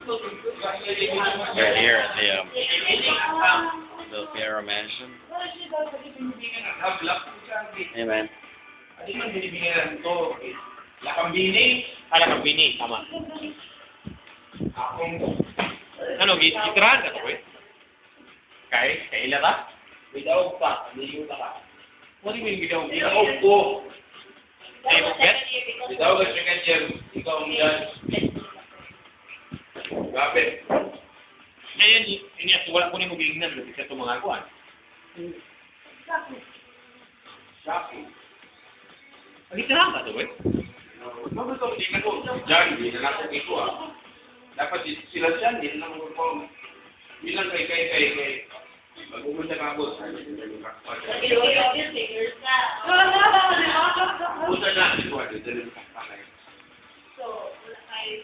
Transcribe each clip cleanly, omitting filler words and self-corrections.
We're here at the Piera Mansion. Hey, man. Lakambini. Lakambini, tama. Ano, gitirahan ka to, eh? Kaila ka? Bidawag pa, niliw ka. What do you mean bidawag? Bidawag po. Ay, bakit? Bidawag ka siya kanyan. Ikaw ang judge. Bakit? Ngayon, wala ko ni mo gilingnan. Kasi ito mga kuhan. Shocking. Nagitirahan ka to, eh? Bakit ito, hindi na ko. Diyan, hindi na natin ito, ah. Dapat sila dyan, hindi na naman ko. Bilang kay. Mag-umunta ka ako. Punta na, ito, So, wala kayo.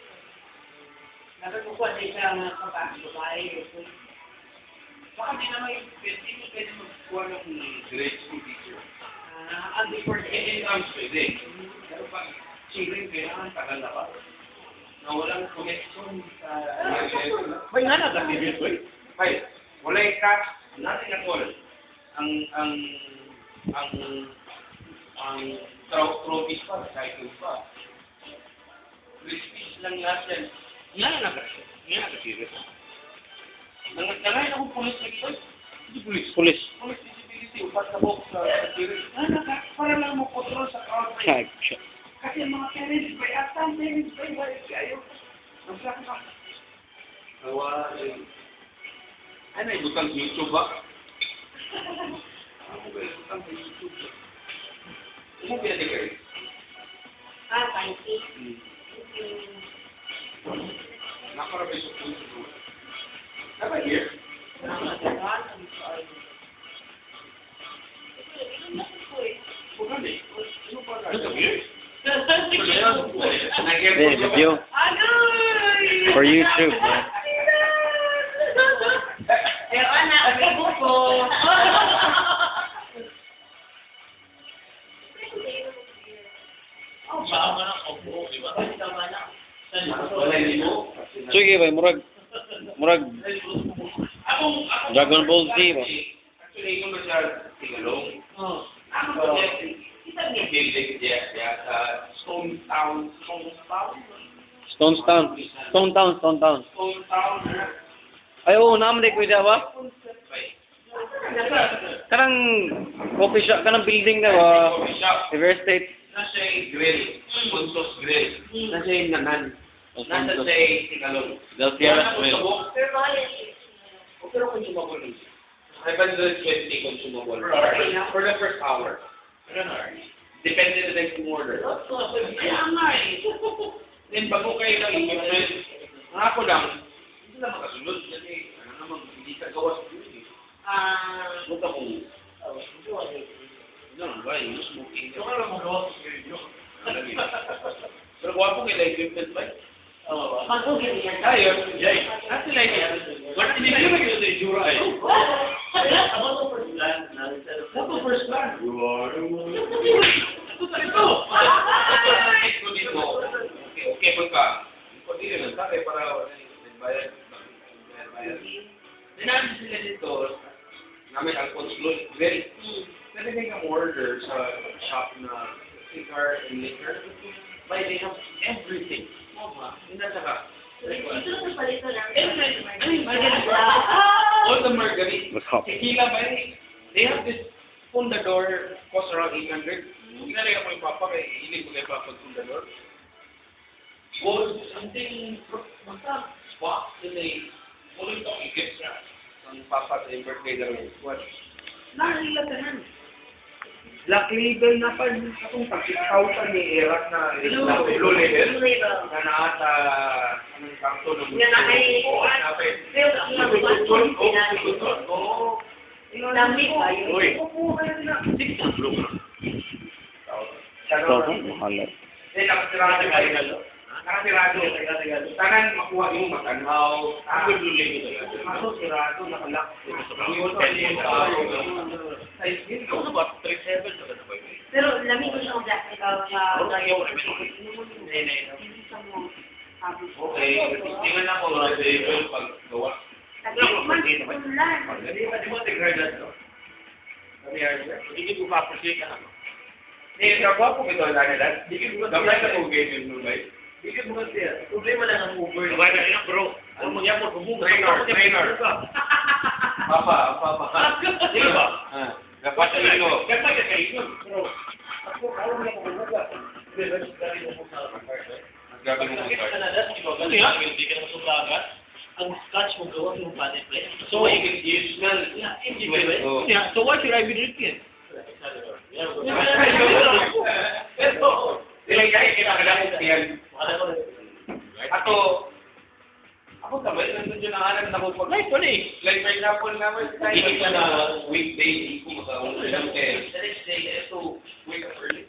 Nakakukuha din siya mga babae. baka di naman yung pwede magkuha ng grade school teacher. Ang before the In terms, pwede. Pero pag children, kailangan tagal na pa. Na walang connection sa... May nga na, dahil yun, eh. Ay, wala yung catch, nothing at all. Ang trophies pa, cycles pa. Prestige lang lahat yan. Yan na kasi. Yan na kasi. Nangayon akong pulis na ito. Hindi pulis. Police. Police visibility. Upat na box sa series. Para lang mo control sa crowd. Kasi mga parents ba, atang parents ba, ayaw. Nagsaka ka. Nawa, ano yung butang YouTube ba? Ako ba yung butang YouTube ba? Ano ba yan kayo? thank you. Nakarabay sa puso. Dapat here? Hey, video. For YouTube, man. Sige ba, murag Dragon Ball Z ba? Actually, yung masyal, tingalong. Ako po building diya sa Stone Town. Stone Town. Ay, oo, naman ko dyan ba? Kanang coffee shop, kanang building na ba? River State. Nasa yung grill. Puntos grill. Nasa yung nanan. Nasa sa tingalong. Del Piera Grill. Pero consumable. 520 consumable. For the first hour. Depende na tayo kung order. Then bago kayo lang equipment, ako lang, hindi lang makasunod. Kasi ano naman, hindi ka gawa sa duty. Huwag akong, ano ba, yung smoking. Ito ka lang magawa sa video. Pero kung ako kayo equipment ba? Ayun, yay. Nasa like yan. Hindi na yung mag-ito sa itsura eh. What the first plan? Ito! Okay po ka. Hindi rin lang sabi para bayad. Dinamin sila dito, namin ang consulate. Pwede kang order sa shop na cigar and liquor. But they have everything. All the margarita. Tequila ba eh? They have this fundador, cost around 800. Ginalagay ko yung papa, kaya hilig ko kayo papa fundador. Gold, something, basta, swap, kasi, ulit ako i-gift niya. Ang papa sa yung birthday na rin. What? Nakakilatanan. Black label na pa akong pag-6,000 ni Erat na blue label na nasa anong kanto ng Lamig ba yun? Uy, 6 na blue. Mahal. Nakasirado. Tanan makuha yung matanaw. Ang blue label talaga. Maso sirado, nakalak. Ano ba? 3.7 na ba? Pero lamig ko siya ang black. Okay, tingnan ako. lang. Di mo tigray lang, no? Hindi ko pa-appreciate ka naman. Eh, nagwapo ko ito lang nila. Gamay na po game yung Dubai. Hindi mo kasi, problema lang ang Uber. Gamay na yan, bro. Ano magyamot ko muna? Trainer. Papa. Di ba? Dapat na ito. Dapat na kayo. Bro. Ako, ako na ko bubuga. Registrari mo sa card. Gagawin mo card. Ano yan? Hindi ka naman sumagat. Ang scotch mo gawa yung patent plate. So, you smell. Yeah, so why should I be drinking it? Sila guys, kinakailangan ko yan. Ako sabay, nandun dyan ang alam na ko pag... Like, funny. Like for example naman, hindi ka na weekday, hindi ko makaunod lang The next day, so, wake up early.